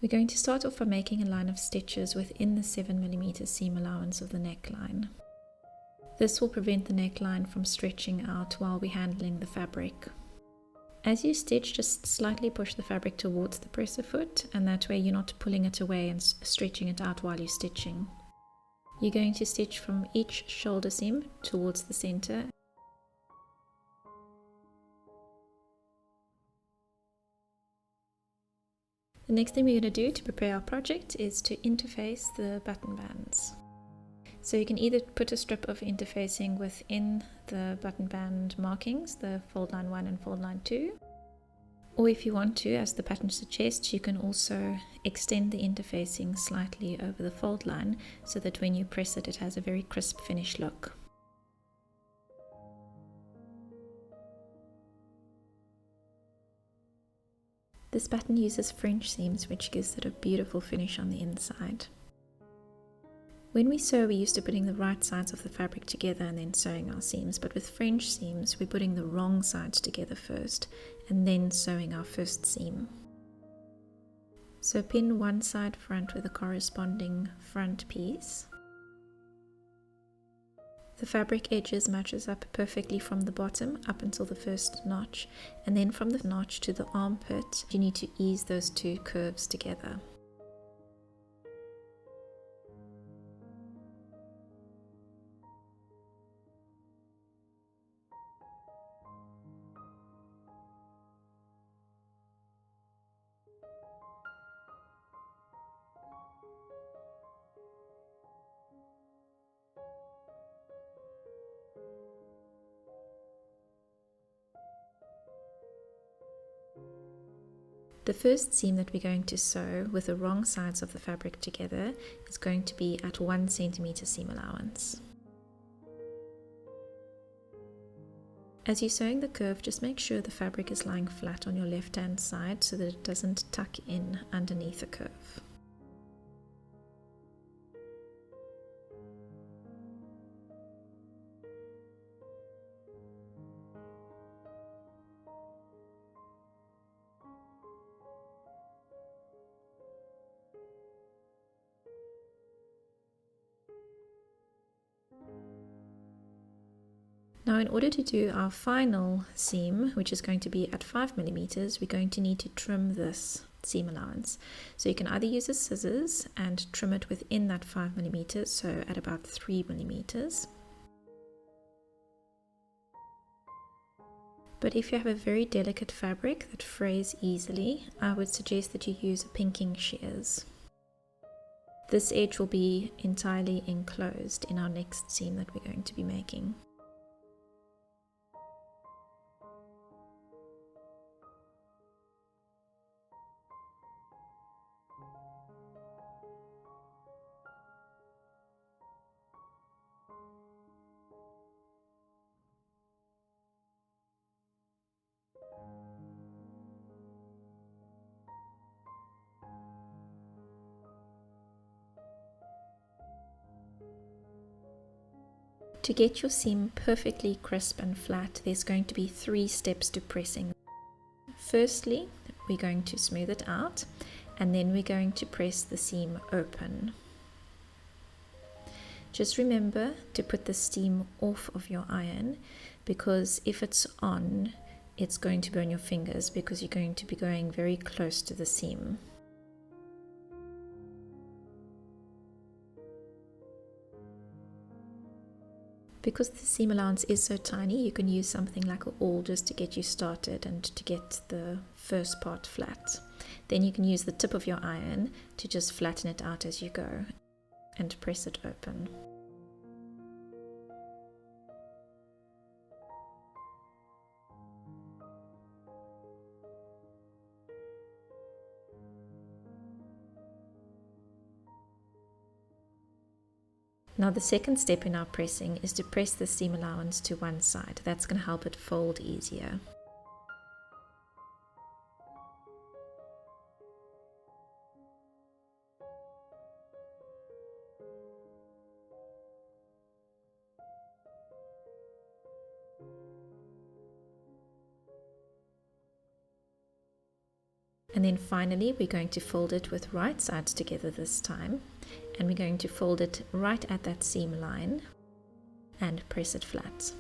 We're going to start off by making a line of stitches within the 7mm seam allowance of the neckline. This will prevent the neckline from stretching out while we're handling the fabric. As you stitch, just slightly push the fabric towards the presser foot, and that way you're not pulling it away and stretching it out while you're stitching. You're going to stitch from each shoulder seam towards the center. The next thing we're going to do to prepare our project is to interface the button bands. So you can either put a strip of interfacing within the button band markings, the fold line 1 and fold line 2, or if you want to, as the pattern suggests, you can also extend the interfacing slightly over the fold line so that when you press it, it has a very crisp finish look. This pattern uses French seams, which gives it a beautiful finish on the inside. When we sew, we're used to putting the right sides of the fabric together and then sewing our seams, but with French seams, we're putting the wrong sides together first and then sewing our first seam. So pin one side front with a corresponding front piece. The fabric edges matches up perfectly from the bottom up until the first notch, and then from the notch to the armpit, you need to ease those two curves together. The first seam that we're going to sew with the wrong sides of the fabric together is going to be at 1 cm seam allowance. As you're sewing the curve, just make sure the fabric is lying flat on your left hand side so that it doesn't tuck in underneath the curve. Now, in order to do our final seam, which is going to be at 5mm, we're going to need to trim this seam allowance. So you can either use a scissors and trim it within that 5mm, so at about 3mm. But if you have a very delicate fabric that frays easily, I would suggest that you use pinking shears. This edge will be entirely enclosed in our next seam that we're going to be making. To get your seam perfectly crisp and flat, there's going to be 3 steps to pressing. Firstly, we're going to smooth it out, and then we're going to press the seam open. Just remember to put the steam off of your iron, because if it's on, it's going to burn your fingers because you're going to be going very close to the seam. Because the seam allowance is so tiny, you can use something like an awl just to get you started and to get the first part flat. Then you can use the tip of your iron to just flatten it out as you go and press it open. Now the second step in our pressing is to press the seam allowance to one side. That's going to help it fold easier. And then finally we're going to fold it with right sides together this time, and we're going to fold it right at that seam line and press it flat.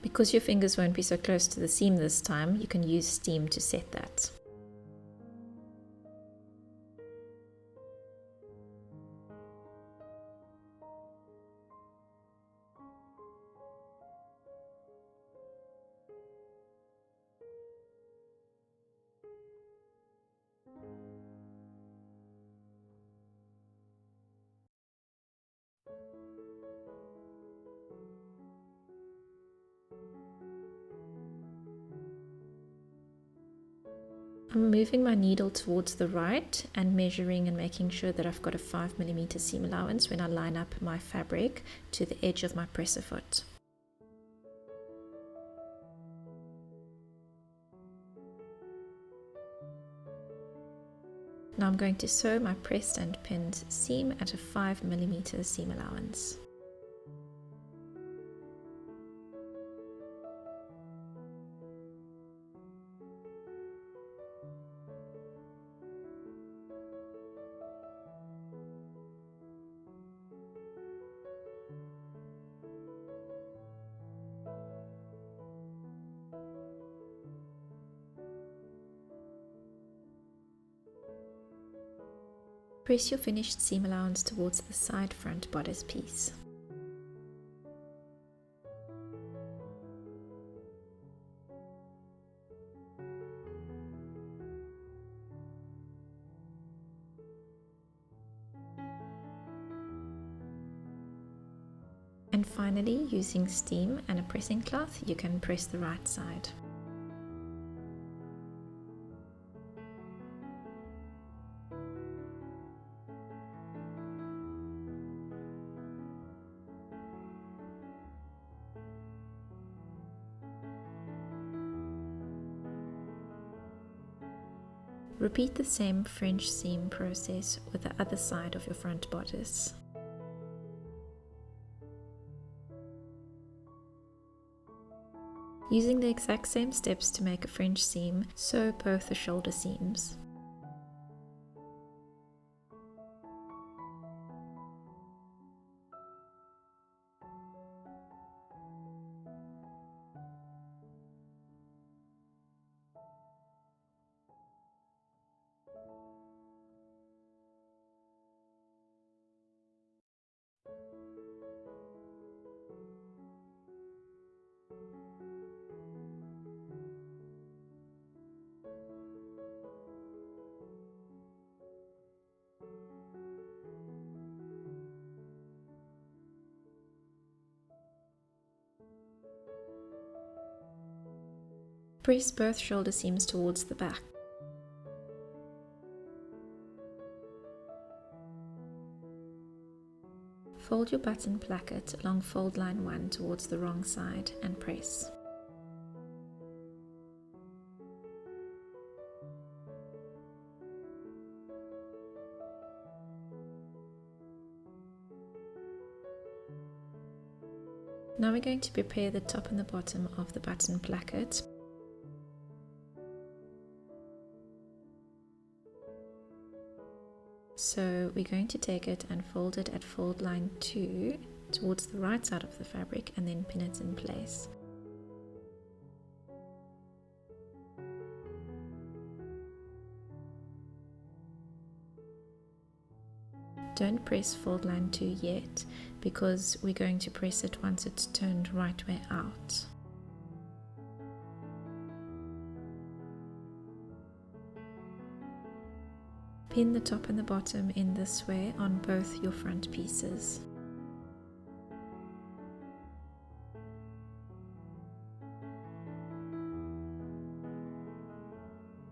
Because your fingers won't be so close to the seam this time, you can use steam to set that. I'm moving my needle towards the right and measuring and making sure that I've got a 5mm seam allowance when I line up my fabric to the edge of my presser foot. Now I'm going to sew my pressed and pinned seam at a 5mm seam allowance. Press your finished seam allowance towards the side front bodice piece. And finally, using steam and a pressing cloth, you can press the right side. Repeat the same French seam process with the other side of your front bodice. Using the exact same steps to make a French seam, sew both the shoulder seams. Press both shoulder seams towards the back. Fold your button placket along fold line 1 towards the wrong side and press. Now we're going to prepare the top and the bottom of the button placket. So we're going to take it and fold it at fold line 2 towards the right side of the fabric and then pin it in place. Don't press fold line 2 yet, because we're going to press it once it's turned right way out. Pin the top and the bottom in this way on both your front pieces.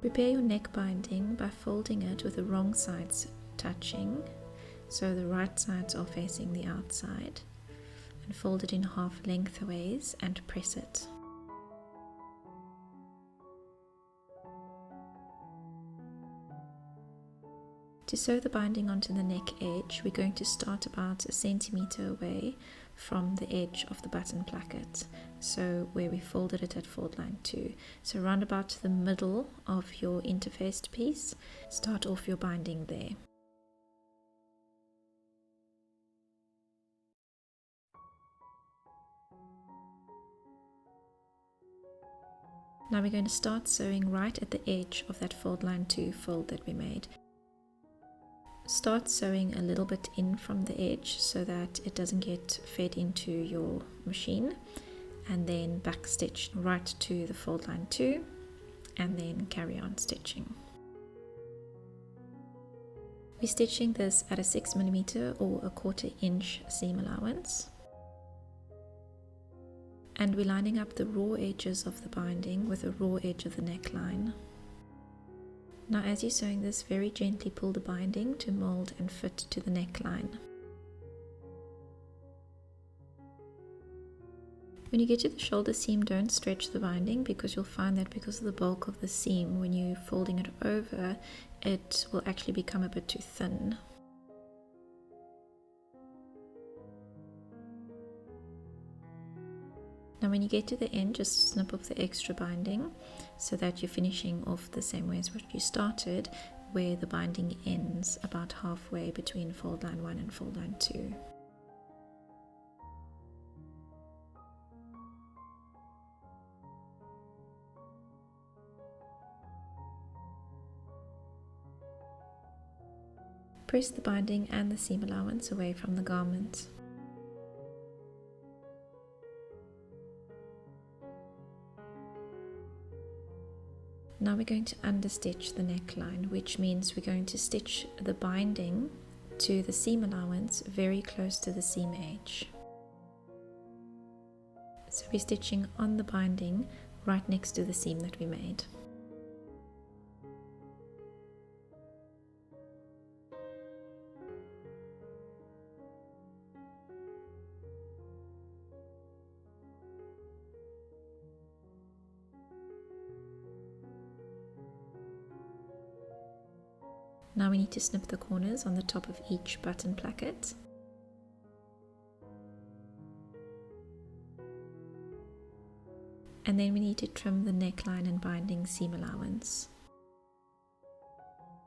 Prepare your neck binding by folding it with the wrong sides touching, so the right sides are facing the outside, and fold it in half lengthways and press it. To sew the binding onto the neck edge, we're going to start about 1 centimeter away from the edge of the button placket, so where we folded it at fold line 2. So round about the middle of your interfaced piece, start off your binding there. Now we're going to start sewing right at the edge of that fold line 2 fold that we made. Start sewing a little bit in from the edge so that it doesn't get fed into your machine, and then back stitch right to the fold line 2 and then carry on stitching. We're stitching this at a 6mm or a 1/4 inch seam allowance. And we're lining up the raw edges of the binding with the raw edge of the neckline. Now as you're sewing this, very gently pull the binding to mold and fit to the neckline. When you get to the shoulder seam, don't stretch the binding, because you'll find that because of the bulk of the seam, when you're folding it over, it will actually become a bit too thin. Now when you get to the end, just snip off the extra binding so that you're finishing off the same way as what you started, where the binding ends about halfway between fold line 1 and fold line 2. Press the binding and the seam allowance away from the garment. Now we're going to understitch the neckline, which means we're going to stitch the binding to the seam allowance very close to the seam edge. So we're stitching on the binding right next to the seam that we made. Now we need to snip the corners on the top of each button placket. And then we need to trim the neckline and binding seam allowance.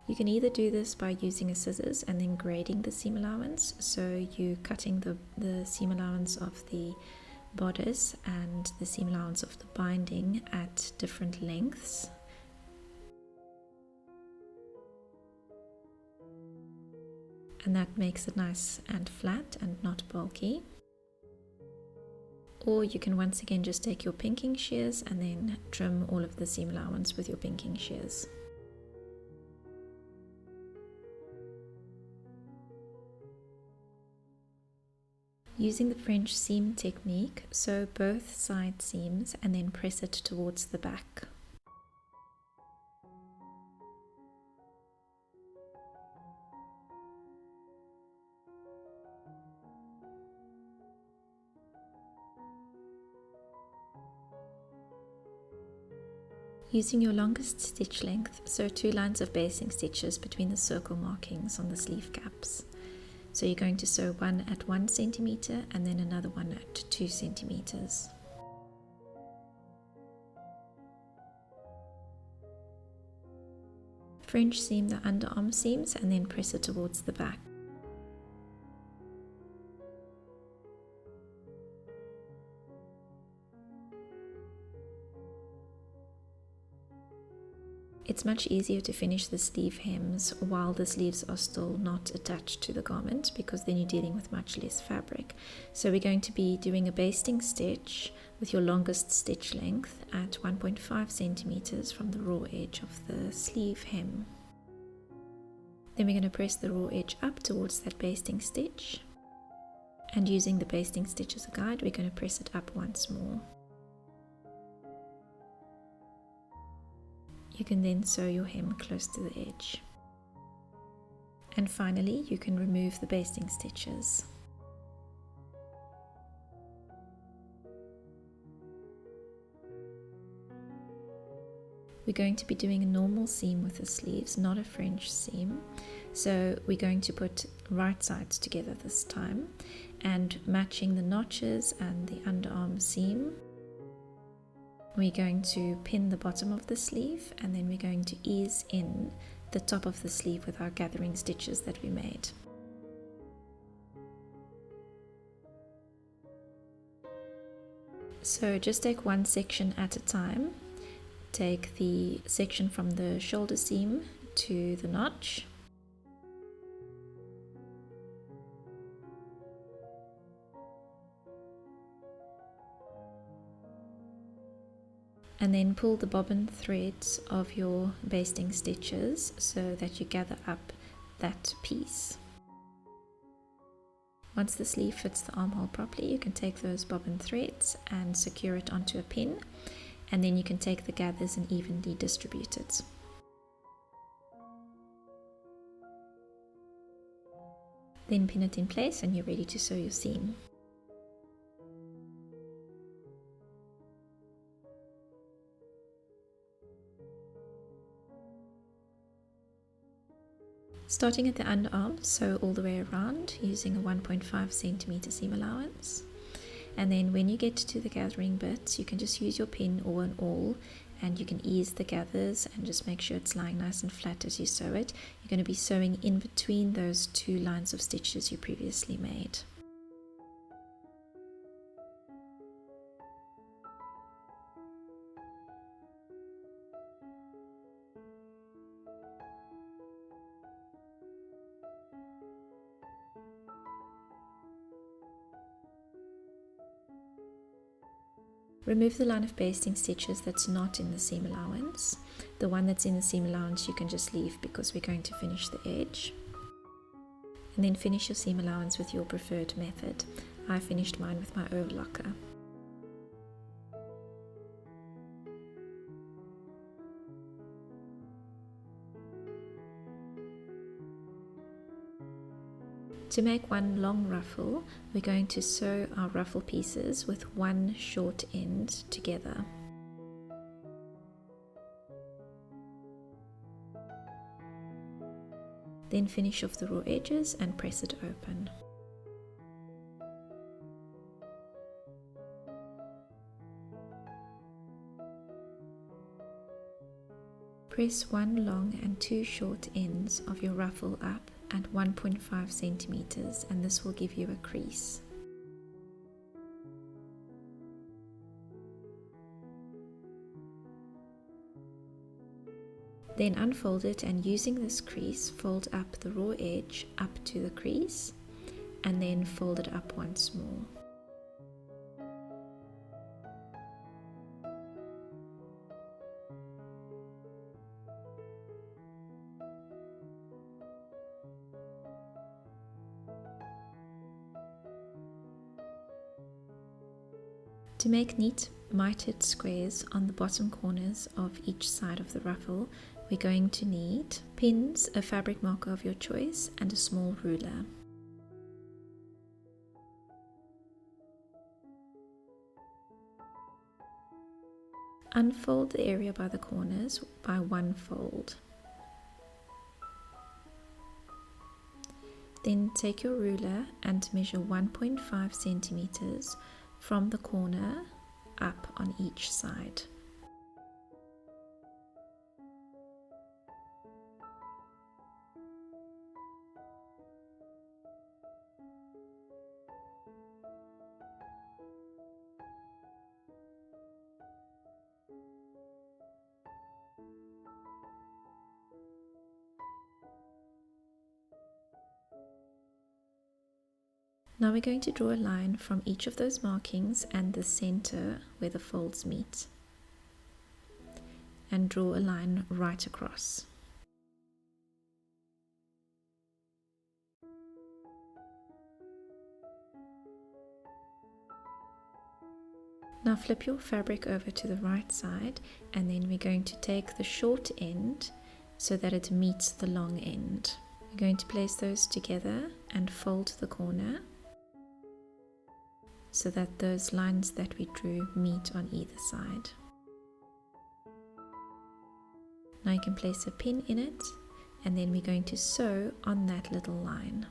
You can either do this by using a scissors and then grading the seam allowance, so you're cutting the seam allowance of the bodice and the seam allowance of the binding at different lengths. And that makes it nice and flat and not bulky. Or you can once again just take your pinking shears and then trim all of the seam allowance with your pinking shears. Using the French seam technique, sew both side seams and then press it towards the back. Using your longest stitch length, sew 2 lines of basting stitches between the circle markings on the sleeve caps. So you're going to sew one at 1 centimeter and then another one at 2 centimeters. French seam the underarm seams and then press it towards the back. It's much easier to finish the sleeve hems while the sleeves are still not attached to the garment, because then you're dealing with much less fabric. So we're going to be doing a basting stitch with your longest stitch length at 1.5 centimeters from the raw edge of the sleeve hem. Then we're going to press the raw edge up towards that basting stitch, and using the basting stitch as a guide, we're going to press it up once more. You can then sew your hem close to the edge. And finally, you can remove the basting stitches. We're going to be doing a normal seam with the sleeves, not a French seam. So we're going to put right sides together this time. and matching the notches and the underarm seam, we're going to pin the bottom of the sleeve, and then we're going to ease in the top of the sleeve with our gathering stitches that we made. So just take one section at a time. Take the section from the shoulder seam to the notch. And then pull the bobbin threads of your basting stitches so that you gather up that piece. Once the sleeve fits the armhole properly, you can take those bobbin threads and secure it onto a pin, and then you can take the gathers and evenly distribute it. Then pin it in place and you're ready to sew your seam. Starting at the underarm, sew all the way around using a 1.5 centimeter seam allowance. And then when you get to the gathering bits, you can just use your pin or an awl, and you can ease the gathers and just make sure it's lying nice and flat as you sew it. You're going to be sewing in between those two lines of stitches you previously made. Remove the line of basting stitches that's not in the seam allowance. The one that's in the seam allowance you can just leave because we're going to finish the edge. And then finish your seam allowance with your preferred method. I finished mine with my overlocker. To make one long ruffle, we're going to sew our ruffle pieces with one short end together. Then finish off the raw edges and press it open. Press one long and two short ends of your ruffle up at 1.5 centimeters, and this will give you a crease. Then unfold it, and using this crease, fold up the raw edge up to the crease and then fold it up once more. To make neat mitered squares on the bottom corners of each side of the ruffle, we're going to need pins, a fabric marker of your choice, and a small ruler. Unfold the area by the corners by one fold. Then take your ruler and measure 1.5 centimeters from the corner up on each side. Now we're going to draw a line from each of those markings and the center where the folds meet, and draw a line right across. Now flip your fabric over to the right side, and then we're going to take the short end so that it meets the long end. We're going to place those together and fold the corner so that those lines that we drew meet on either side. Now you can place a pin in it, and then we're going to sew on that little line.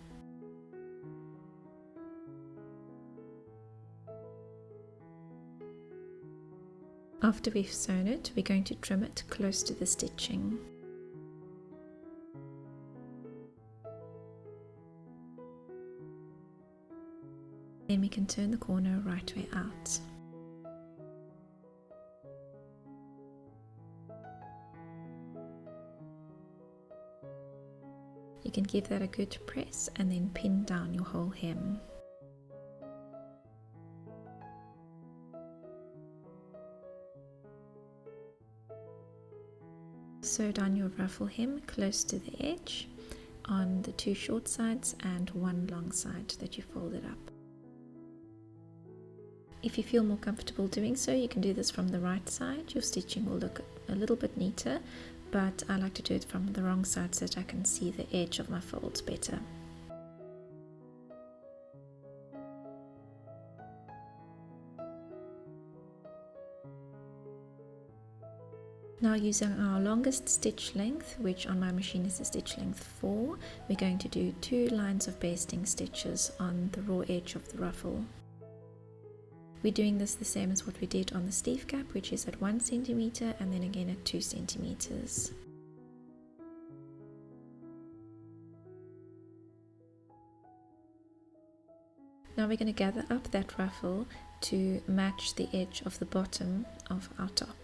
After we've sewn it, we're going to trim it close to the stitching. Then we can turn the corner right way out. You can give that a good press and then pin down your whole hem. Sew down your ruffle hem close to the edge on the 2 short sides and 1 long side that you folded up. If you feel more comfortable doing so, you can do this from the right side. Your stitching will look a little bit neater, but I like to do it from the wrong side so that I can see the edge of my folds better. Now, using our longest stitch length, which on my machine is the stitch length 4, we're going to do 2 lines of basting stitches on the raw edge of the ruffle. We're doing this the same as what we did on the sleeve cap, which is at 1 centimeter and then again at 2 centimeters. Now we're going to gather up that ruffle to match the edge of the bottom of our top.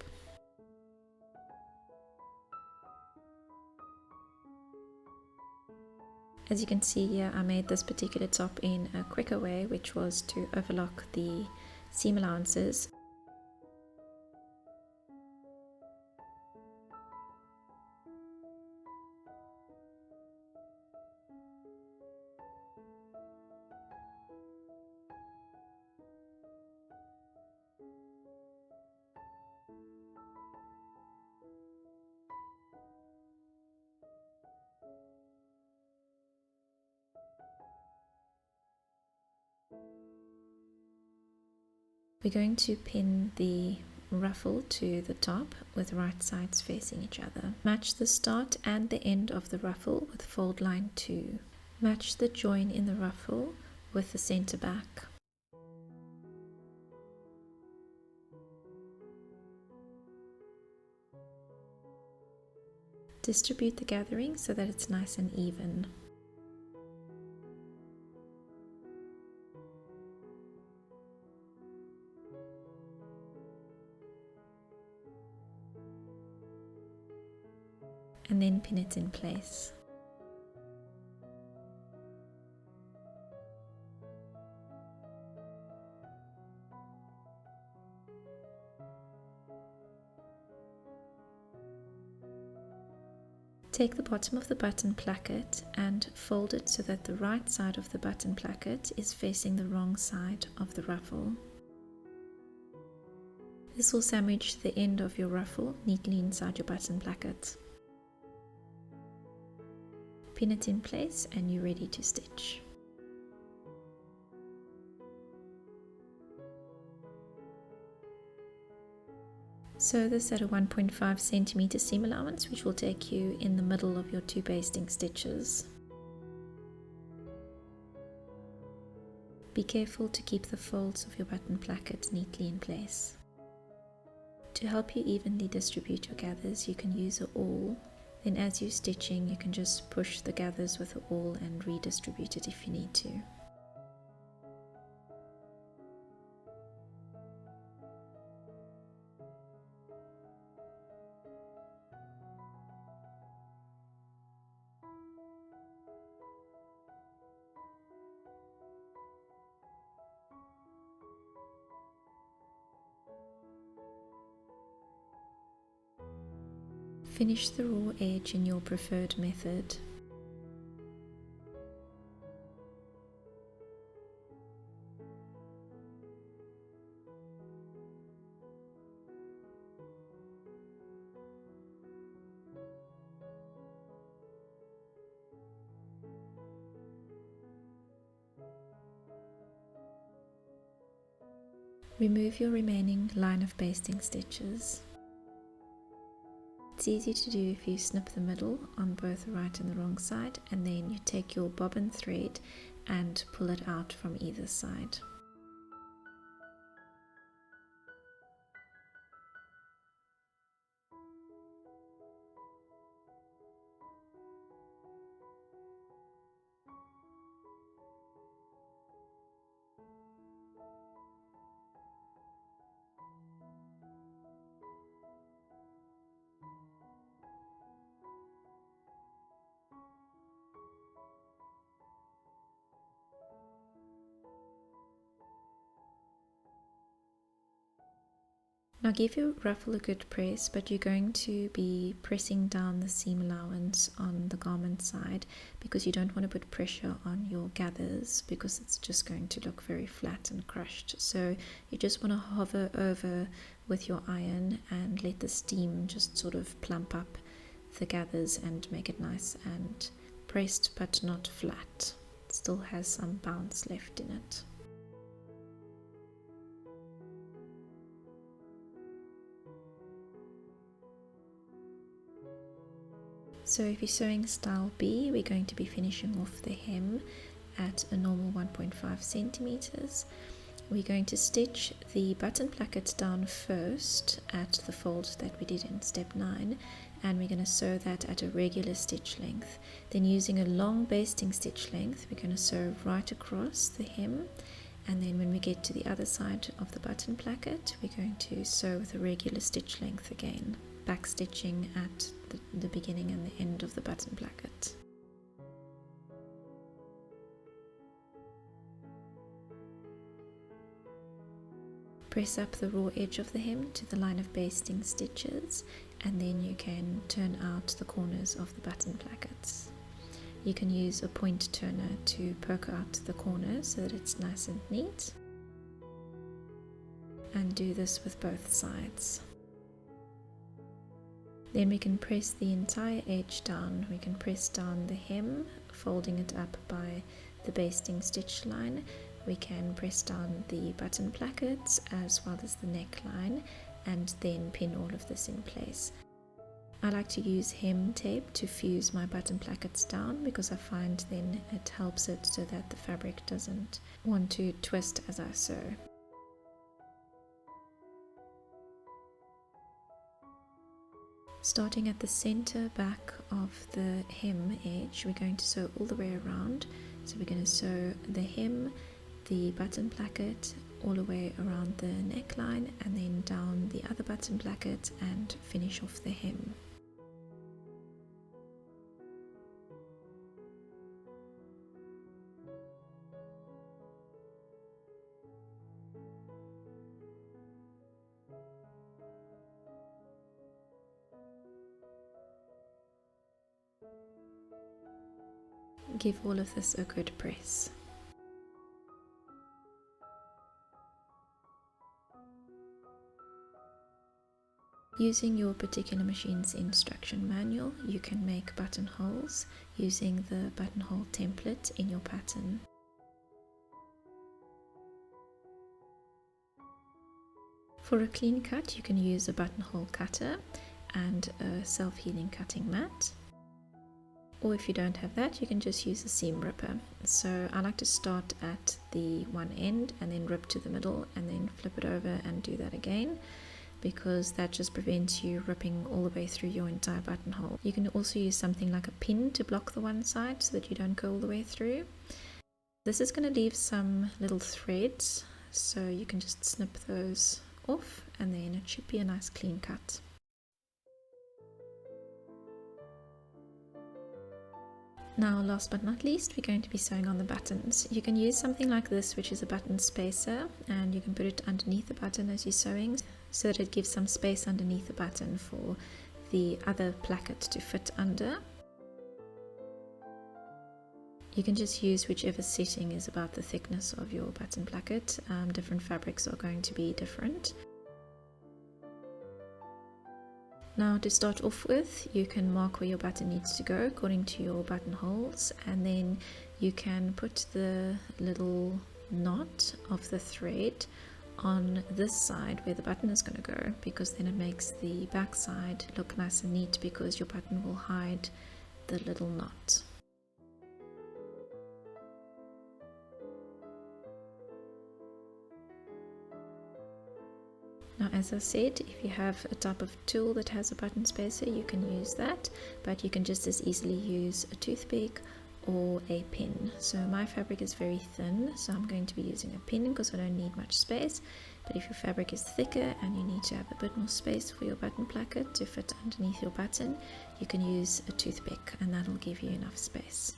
As you can see here, I made this particular top in a quicker way, which was to overlock the seam allowances. We're going to pin the ruffle to the top with right sides facing each other. Match the start and the end of the ruffle with fold line 2. Match the join in the ruffle with the center back. Distribute the gathering so that it's nice and even. And then pin it in place. Take the bottom of the button placket and fold it so that the right side of the button placket is facing the wrong side of the ruffle. This will sandwich the end of your ruffle neatly inside your button placket. Pin it in place and you're ready to stitch. Sew this at a 1.5 centimeter seam allowance, which will take you in the middle of your 2 basting stitches. Be careful to keep the folds of your button placket neatly in place. To help you evenly distribute your gathers, you can use an awl. Then as you're stitching, you can just push the gathers with the awl and redistribute it if you need to. Finish the raw edge in your preferred method. Remove your remaining line of basting stitches. It's easy to do if you snip the middle on both the right and the wrong side, and then you take your bobbin thread and pull it out from either side. Now give your ruffle a good press, but you're going to be pressing down the seam allowance on the garment side because you don't want to put pressure on your gathers because it's just going to look very flat and crushed. So you just want to hover over with your iron and let the steam just sort of plump up the gathers and make it nice and pressed but not flat. It still has some bounce left in it. So if you're sewing style B, we're going to be finishing off the hem at a normal 1.5 centimeters. We're going to stitch the button placket down first at the fold that we did in step 9, and we're going to sew that at a regular stitch length. Then using a long basting stitch length, we're going to sew right across the hem, and then when we get to the other side of the button placket, we're going to sew with a regular stitch length again, back stitching at the beginning and the end of the button placket. Press up the raw edge of the hem to the line of basting stitches, and then you can turn out the corners of the button plackets. You can use a point turner to poke out the corners so that it's nice and neat, and do this with both sides. Then we can press the entire edge down. We can press down the hem, folding it up by the basting stitch line. We can press down the button plackets as well as the neckline, and then pin all of this in place. I like to use hem tape to fuse my button plackets down because I find then it helps it so that the fabric doesn't want to twist as I sew. Starting at the center back of the hem edge, we're going to sew all the way around. So we're going to sew the hem, the button placket, all the way around the neckline, and then down the other button placket and finish off the hem. Give all of this a good press. Using your particular machine's instruction manual, you can make buttonholes using the buttonhole template in your pattern. For a clean cut, you can use a buttonhole cutter and a self-healing cutting mat. Or if you don't have that, you can just use a seam ripper. So I like to start at the one end and then rip to the middle and then flip it over and do that again, because that just prevents you ripping all the way through your entire buttonhole. You can also use something like a pin to block the one side so that you don't go all the way through. This is going to leave some little threads, so you can just snip those off and then it should be a nice clean cut. Now, last but not least, we're going to be sewing on the buttons. You can use something like this, which is a button spacer, and you can put it underneath the button as you're sewing so that it gives some space underneath the button for the other placket to fit under. You can just use whichever setting is about the thickness of your button placket. Different fabrics are going to be different. Now, to start off with, you can mark where your button needs to go according to your buttonholes, and then you can put the little knot of the thread on this side where the button is going to go, because then it makes the back side look nice and neat because your button will hide the little knot. Now, as I said, if you have a type of tool that has a button spacer, you can use that, but you can just as easily use a toothpick or a pin. So my fabric is very thin, so I'm going to be using a pin because I don't need much space. But if your fabric is thicker and you need to have a bit more space for your button placket to fit underneath your button, you can use a toothpick and that'll give you enough space.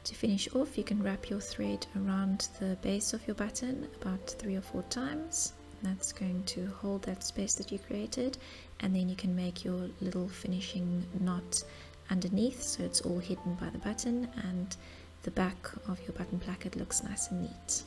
To finish off, you can wrap your thread around the base of your button about 3 or 4 times. That's going to hold that space that you created, and then you can make your little finishing knot underneath so it's all hidden by the button and the back of your button placket looks nice and neat.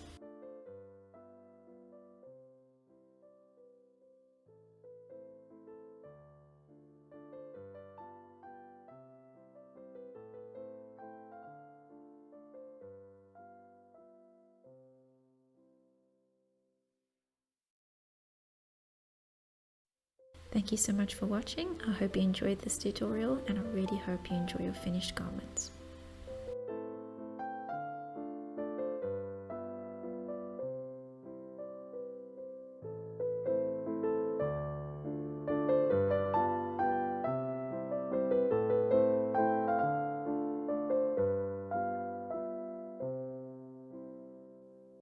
Thank you so much for watching. I hope you enjoyed this tutorial, and I really hope you enjoy your finished garments.